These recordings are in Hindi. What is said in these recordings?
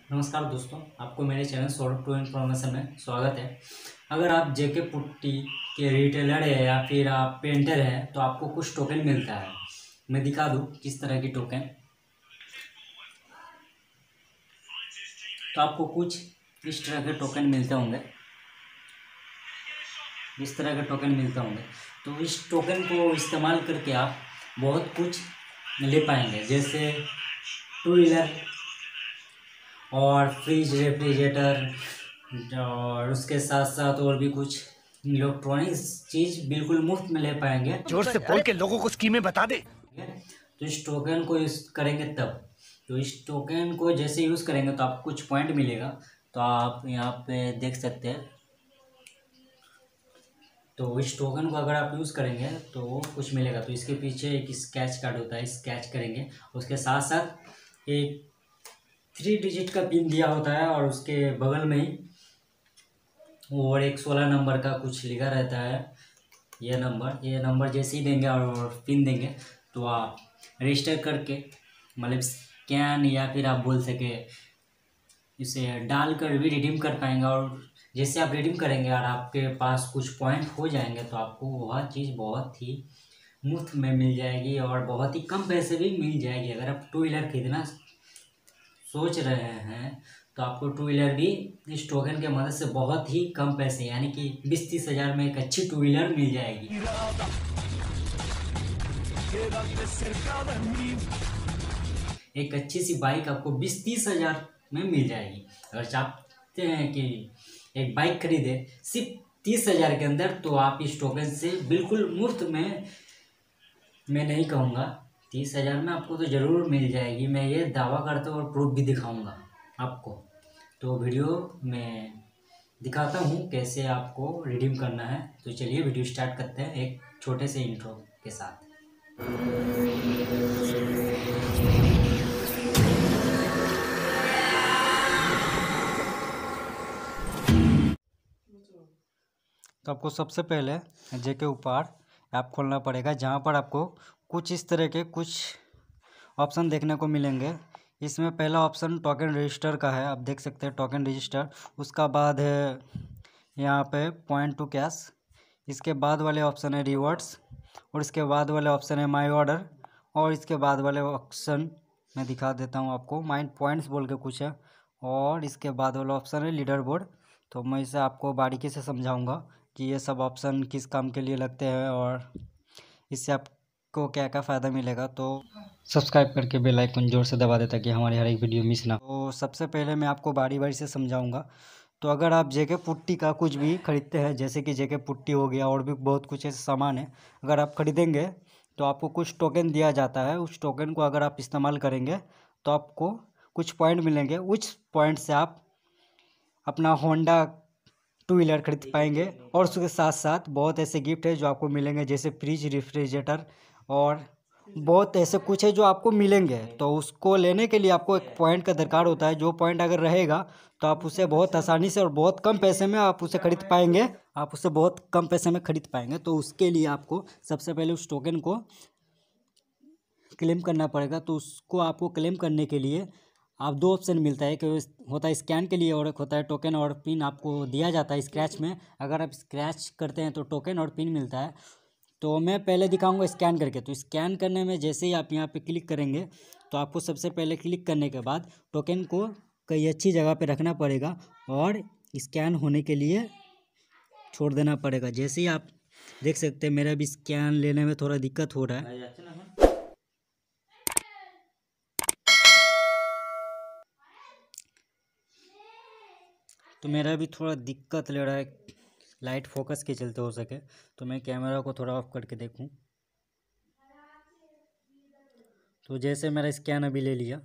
नमस्कार दोस्तों, आपको मेरे चैनल सौरभ टू इन्फॉर्मेशन में स्वागत है। अगर आप जेके पुट्टी के रिटेलर है या फिर आप पेंटर है तो आपको कुछ टोकन मिलता है। मैं दिखा दूँ किस तरह की टोकन। तो आपको कुछ इस तरह के टोकन मिलते होंगे, इस तरह के टोकन मिलते होंगे। तो इस टोकन को इस्तेमाल करके आप बहुत कुछ ले पाएंगे, जैसे टू व्हीलर और फ्रिज, रेफ्रिजरेटर और उसके साथ साथ और भी कुछ इलेक्ट्रॉनिक्स चीज़ बिल्कुल मुफ्त में ले पाएंगे। जोर से बोल के लोगों को स्कीमें बता दे। तो इस टोकन को यूज़ करेंगे तब, तो इस टोकन को जैसे यूज़ करेंगे तो आपको कुछ पॉइंट मिलेगा। तो आप यहाँ पे देख सकते हैं। तो इस टोकन को अगर आप यूज़ करेंगे तो कुछ मिलेगा। तो इसके पीछे एक स्केच कार्ड होता है, स्केच करेंगे। उसके साथ साथ एक 3 डिजिट का पिन दिया होता है और उसके बगल में ही और एक 16 नंबर का कुछ लिखा रहता है। ये नंबर जैसे ही देंगे और पिन देंगे तो आप रजिस्टर करके, मतलब स्कैन या फिर आप बोल सके इसे डाल कर भी रिडीम कर पाएंगे। और जैसे आप रिडीम करेंगे और आपके पास कुछ पॉइंट हो जाएंगे तो आपको वह चीज़ बहुत ही मुफ्त में मिल जाएगी और बहुत ही कम पैसे भी मिल जाएगी। अगर आप टू व्हीलर खरीदना सोच रहे हैं तो आपको टू व्हीलर भी इस टोकन के मदद से बहुत ही कम पैसे, यानी कि 20-30 हज़ार में एक अच्छी टू व्हीलर मिल जाएगी। एक अच्छी सी बाइक आपको 20-30 हज़ार में मिल जाएगी। अगर चाहते हैं कि एक बाइक खरीदे सिर्फ 30 हज़ार के अंदर, तो आप इस टोकन से बिल्कुल मुफ्त में, मैं नहीं कहूँगा 30 हज़ार में आपको तो ज़रूर मिल जाएगी। मैं ये दावा करता हूँ और प्रूफ भी दिखाऊँगा आपको। तो वीडियो में दिखाता हूँ कैसे आपको रिडीम करना है। तो चलिए वीडियो स्टार्ट करते हैं एक छोटे से इंट्रो के साथ। तो आपको सबसे पहले जेके ऊपर ऐप खोलना पड़ेगा, जहाँ पर आपको कुछ इस तरह के कुछ ऑप्शन देखने को मिलेंगे। इसमें पहला ऑप्शन टोकन रजिस्टर का है, आप देख सकते हैं टोकन रजिस्टर। उसका बाद है यहाँ पे पॉइंट टू कैश। इसके बाद वाले ऑप्शन है रिवॉर्ड्स, और इसके बाद वाले ऑप्शन है माई ऑर्डर, और इसके बाद वाले ऑप्शन मैं दिखा देता हूँ आपको, माइंड पॉइंट्स बोल के कुछ है, और इसके बाद वाला ऑप्शन है लीडर बोर्ड। तो मैं इसे आपको बारीकी से समझाऊंगा कि ये सब ऑप्शन किस काम के लिए लगते हैं और इससे आपको क्या क्या फ़ायदा मिलेगा। तो सब्सक्राइब करके बेल आइकन जोर से दबा दें ताकि हमारी हर एक वीडियो मिस ना। तो सबसे पहले मैं आपको बारी बारी से समझाऊंगा। तो अगर आप जेके पुट्टी का कुछ भी खरीदते हैं, जैसे कि जेके पुट्टी हो गया और भी बहुत कुछ ऐसे सामान है, अगर आप खरीदेंगे तो आपको कुछ टोकन दिया जाता है। उस टोकन को अगर आप इस्तेमाल करेंगे तो आपको कुछ पॉइंट मिलेंगे। उस पॉइंट से आप अपना होंडा टू व्हीलर खरीद पाएंगे। और उसके साथ साथ बहुत ऐसे गिफ्ट है जो आपको मिलेंगे, जैसे फ्रिज, रेफ्रिजरेटर और बहुत ऐसे कुछ है जो आपको मिलेंगे। तो उसको लेने के लिए आपको एक पॉइंट का दरकार होता है। जो पॉइंट अगर रहेगा तो आप उसे बहुत आसानी से और बहुत कम पैसे में आप उसे खरीद पाएंगे। आप उसे बहुत कम पैसे में खरीद पाएंगे। तो उसके लिए आपको सबसे पहले उस टोकन को क्लेम करना पड़ेगा। तो उसको आपको क्लेम करने के लिए आप दो ऑप्शन मिलता है, कि होता है स्कैन के लिए और एक होता है टोकन और पिन आपको दिया जाता है स्क्रैच में। अगर आप स्क्रैच करते हैं तो टोकन और पिन मिलता है। तो मैं पहले दिखाऊंगा स्कैन करके। तो स्कैन करने में जैसे ही आप यहाँ पे क्लिक करेंगे तो आपको सबसे पहले क्लिक करने के बाद टोकन को कहीं अच्छी जगह पे रखना पड़ेगा और स्कैन होने के लिए छोड़ देना पड़ेगा। जैसे ही आप देख सकते हैं मेरा भी स्कैन लेने में थोड़ा दिक्कत हो रहा है। तो मेरा भी थोड़ा दिक्कत ले रहा है, लाइट फोकस के चलते हो सके। तो मैं कैमरा को थोड़ा ऑफ करके देखूं। तो जैसे मेरा स्कैन अभी ले लिया,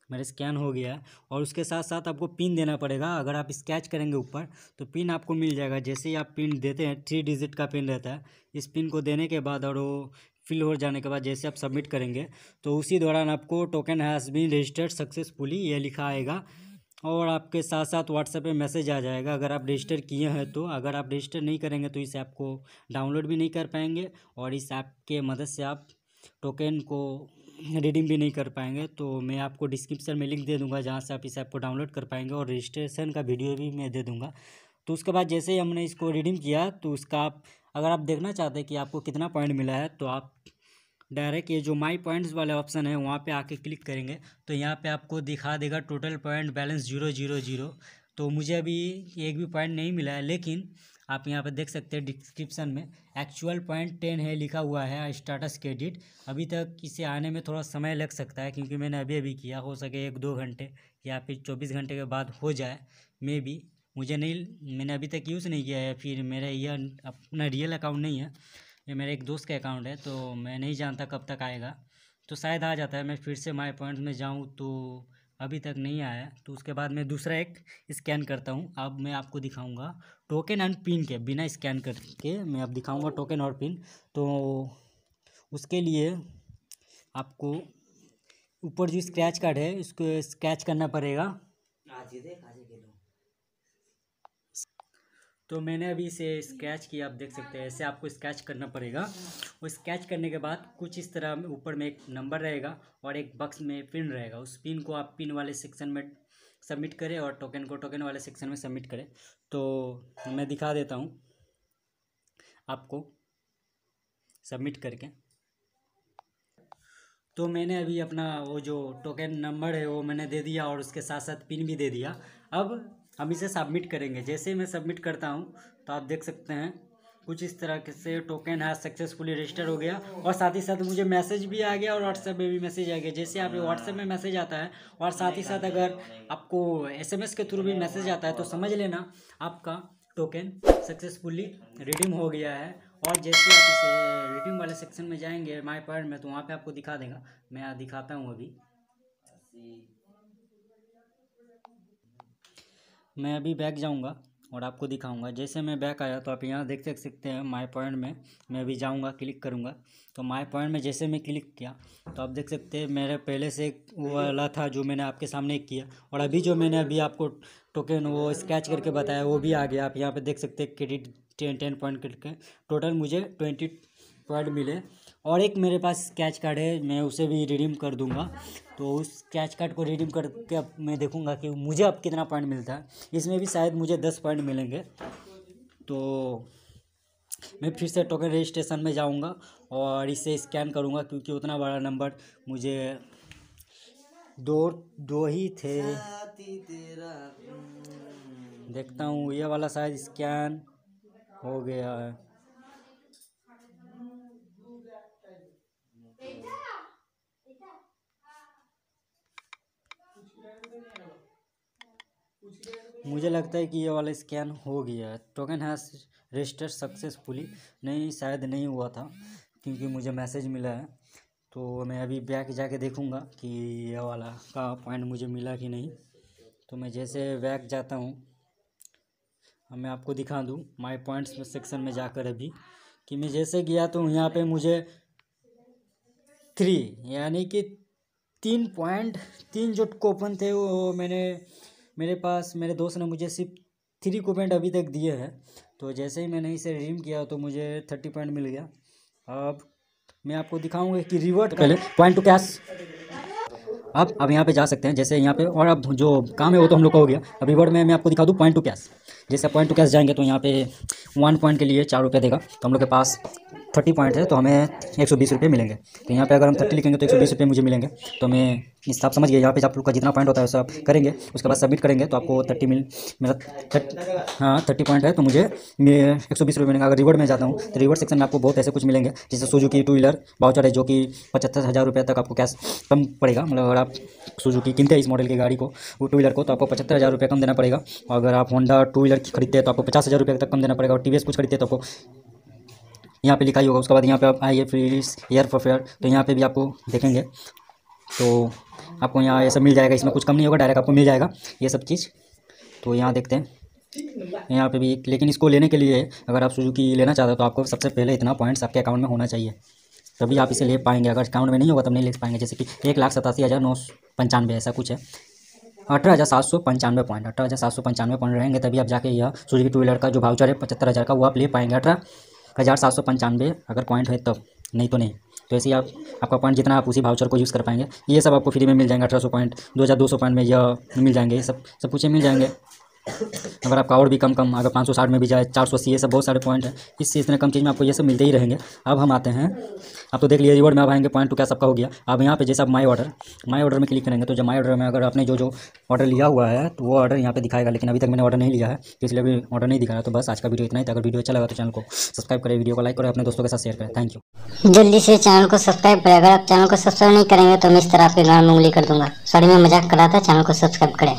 मेरा स्कैन हो गया है। और उसके साथ साथ आपको पिन देना पड़ेगा। अगर आप स्क्रैच करेंगे ऊपर तो पिन आपको मिल जाएगा। जैसे ही आप पिन देते हैं, 3 डिजिट का पिन रहता है। इस पिन को देने के बाद और वो फिल हो जाने के बाद जैसे आप सबमिट करेंगे तो उसी दौरान आपको token has been registered successfully ये लिखा आएगा। और आपके साथ साथ व्हाट्सएप पे मैसेज आ जाएगा अगर आप रजिस्टर किए हैं तो। अगर आप रजिस्टर नहीं करेंगे तो इस ऐप को डाउनलोड भी नहीं कर पाएंगे और इस ऐप के मदद से आप टोकन को रिडीम भी नहीं कर पाएंगे, तो मैं आपको डिस्क्रिप्शन में लिंक दे दूंगा जहाँ से आप इसे आपको डाउनलोड कर पाएंगे, और रजिस्ट्रेशन का वीडियो भी मैं दे दूंगा। तो उसके बाद जैसे ही हमने इसको रिडीम किया तो उसका आप अगर आप देखना चाहते हैं कि आपको कितना पॉइंट मिला है, तो आप डायरेक्ट ये जो माई पॉइंट्स वाले ऑप्शन है वहाँ पे आके क्लिक करेंगे तो यहाँ पे आपको दिखा देगा टोटल पॉइंट बैलेंस 000। तो मुझे अभी एक भी पॉइंट नहीं मिला है, लेकिन आप यहाँ पे देख सकते हैं डिस्क्रिप्शन में एक्चुअल पॉइंट 10 है लिखा हुआ है स्टाटस क्रेडिट। अभी तक इसे आने में थोड़ा समय लग सकता है, क्योंकि मैंने अभी किया, हो सके 1-2 घंटे या फिर 24 घंटे के बाद हो जाए मे बी। मुझे नहीं, मैंने अभी तक यूज़ नहीं किया है, फिर मेरा यह अपना रियल अकाउंट नहीं है, ये मेरे एक दोस्त का अकाउंट है, तो मैं नहीं जानता कब तक आएगा। तो शायद आ जाता है, मैं फिर से माई पॉइंट्स में जाऊँ तो अभी तक नहीं आया। तो उसके बाद मैं दूसरा एक स्कैन करता हूँ। अब मैं आपको दिखाऊंगा टोकन एंड पिन के बिना स्कैन करके, मैं अब दिखाऊंगा टोकन और पिन। तो उसके लिए आपको ऊपर जो स्क्रैच कार्ड है उसको स्क्रैच करना पड़ेगा। तो मैंने अभी इसे स्क्रैच किया, आप देख सकते हैं, ऐसे आपको स्क्रैच करना पड़ेगा। वो स्क्रैच करने के बाद कुछ इस तरह ऊपर में एक नंबर रहेगा और एक बक्स में पिन रहेगा। उस पिन को आप पिन वाले सेक्शन में सबमिट करें और टोकन को टोकन वाले सेक्शन में सबमिट करें। तो मैं दिखा देता हूँ आपको सबमिट करके। तो मैंने अभी अपना वो जो टोकन नंबर है वो मैंने दे दिया और उसके साथ साथ पिन भी दे दिया। अब हम इसे सबमिट करेंगे। जैसे ही मैं सबमिट करता हूँ तो आप देख सकते हैं कुछ इस तरह से टोकन है सक्सेसफुली रजिस्टर हो गया, और साथ ही साथ मुझे मैसेज भी आ गया और व्हाट्सएप में भी मैसेज आ गया। जैसे आप व्हाट्सएप में मैसेज आता है और साथ ही साथ अगर आपको SMS के थ्रू भी मैसेज आता है तो समझ लेना आपका टोकन सक्सेसफुली रिडीम हो गया है। और जैसे आप इसे रिडीम वाले सेक्शन में जाएंगे माई पॉइंट में, तो वहाँ पे आपको दिखा देगा। मैं दिखाता हूँ अभी, मैं अभी बैक जाऊंगा और आपको दिखाऊंगा। जैसे मैं बैक आया तो आप यहाँ देख सकते हैं माई पॉइंट में मैं अभी जाऊंगा, क्लिक करूंगा। तो माई पॉइंट में जैसे मैं क्लिक किया तो आप देख सकते हैं मेरे पहले से वो वाला था जो मैंने आपके सामने किया, और अभी जो मैंने अभी आपको टोकन वो स्क्रैच करके बताया वो भी आ गया। आप यहाँ पे देख सकते हैं क्रेडिट 10 पॉइंट करके टोटल मुझे 20 पॉइंट मिले। और एक मेरे पास स्क्रैच कार्ड है, मैं उसे भी रिडीम कर दूंगा। तो उस स्क्रैच कार्ड को रिडीम करके अब मैं देखूंगा कि मुझे अब कितना पॉइंट मिलता है। इसमें भी शायद मुझे 10 पॉइंट मिलेंगे। तो मैं फिर से टोकन रजिस्ट्रेशन में जाऊंगा और इसे स्कैन करूंगा, क्योंकि उतना बड़ा नंबर मुझे दो ही थे। देखता हूँ ये वाला शायद स्कैन हो गया है। मुझे लगता है कि ये वाला स्कैन हो गया है। Token has registered successfully. नहीं, शायद नहीं हुआ था, क्योंकि मुझे मैसेज मिला है। तो मैं अभी बैक जाके देखूंगा कि ये वाला का पॉइंट मुझे मिला कि नहीं। तो मैं जैसे बैक जाता हूँ, मैं आपको दिखा दूँ माई पॉइंट्स में सेक्शन में जाकर अभी कि मैं जैसे गया तो यहाँ पे मुझे 3 यानी कि 3 जो कूपन थे वो मेरे पास मेरे दोस्त ने मुझे सिर्फ 3 कूपन अभी तक दिए हैं। तो जैसे ही मैंने इसे रिडीम किया तो मुझे 30 पॉइंट मिल गया। अब मैं आपको दिखाऊंगा कि रिवर्ट पहले पॉइंट टू कैश। अब यहाँ पे जा सकते हैं जैसे यहाँ पे, और अब जो काम है वो तो हम लोग का हो गया। अब रिवर्ट में मैं आपको दिखा दूँ पॉइंट टू कैश। जैसे पॉइंट टू कैश जाएंगे तो यहाँ पे 1 पॉइंट के लिए 4 रुपये देगा। तो हम लोग के पास 30 पॉइंट है तो हमें 120 रुपये मिलेंगे। तो यहाँ पे अगर हम 30 लिखेंगे तो 120 रुपये मुझे मिलेंगे। तो मैं इस आप समझ गए, यहाँ पे आप लोग का जितना पॉइंट होता है वैसे आप करेंगे, उसके बाद सबमिट करेंगे तो आपको 30 मेरा 30 पॉइंट है तो मुझे 120 रुपये मिलेंगे। अगर रिवर्ड में जाता हूँ तो रिवर्ड सेक्शन में आपको बहुत ऐसे कुछ मिलेंगे, जैसे सुजुकी 2 व्हीलर वाउचर है जो कि 75,000 रुपये तक आपको कैश कम पड़ेगा। मतलब अगर आप सुजुकी किनते हैं इस मॉडल की गाड़ी को, वो 2 व्हीलर को, तो आपको 75,000 रुपये कम देना पड़ेगा। और अगर आप होंडा 2 व्हीलर खरीदते हैं तो आपको 50,000 रुपये तक कम देना पड़ेगा। और TVS कुछ खरीदते हैं तो आपको यहाँ पे लिखा ही होगा। उसके बाद यहाँ पे आप आइए फ्री एयर फॉर फेयर, तो यहाँ पे भी आपको देखेंगे तो आपको यहाँ ये सब मिल जाएगा। इसमें कुछ कम नहीं होगा, डायरेक्ट आपको मिल जाएगा ये सब चीज़। तो यहाँ देखते हैं यहाँ पे भी, लेकिन इसको लेने के लिए अगर आप सुजुकी लेना चाहते हो तो आपको सबसे पहले इतना पॉइंट्स आपके अकाउंट में होना चाहिए, तभी आप इसे ले पाएंगे। अगर अकाउंट में नहीं होगा तब नहीं ले पाएंगे। जैसे कि 1,87,995 ऐसा कुछ है, 18,795 पॉइंट, 18,795 पॉइंट रहेंगे तभी आप जाके यह सुजुकी 2 व्हीलर का जो वाउचर है 75,000 का वो आप ले पाएंगे। 18,795 अगर पॉइंट है तब, नहीं तो नहीं। तो ऐसे ही आपका पॉइंट जितना आप उसी वाउचर को यूज़ कर पाएंगे। ये सब आपको फ्री में मिल जाएंगे, 1800 पॉइंट, 2200 पॉइंट में यह मिल जाएंगे, ये सब कुछ मिल जाएंगे। अगर आपका और भी कम अगर 560 में भी जाए, 480, ये सब बहुत सारे पॉइंट हैं। इससे इतने कम चीज़ में आपको ये सब मिलते ही रहेंगे। अब हम आते हैं, आप तो देख लिए रिवॉर्ड में अब आएंगे, पॉइंट तो क्या सबका हो गया। अब यहाँ पे जैसे आप माई ऑर्डर में क्लिक करेंगे तो जब माई ऑर्डर में अगर आपने जो ऑर्डर लिया हुआ है तो वो ऑर्डर यहाँ पे दिखाएगा, लेकिन अभी तक मैंने ऑर्डर नहीं लिया है तो इसलिए अभी ऑर्डर नहीं दिखा रहा। तो बस आज का वीडियो इतना ही था। अगर वीडियो अच्छा लगा तो चैनल को सब्सक्राइब करें, वीडियो को लाइक करें, अपने दोस्तों के साथ शेयर करें। Thank you. जल्दी से चैनल को सब्सक्राइब करें। अगर आप चैनल को सब्सक्राइब नहीं करेंगे तो मैं इस तरह आपके गाल में उंगली कर दूंगा। सॉरी, मैं मजाक कर रहा था। चैनल को सब्सक्राइब करें।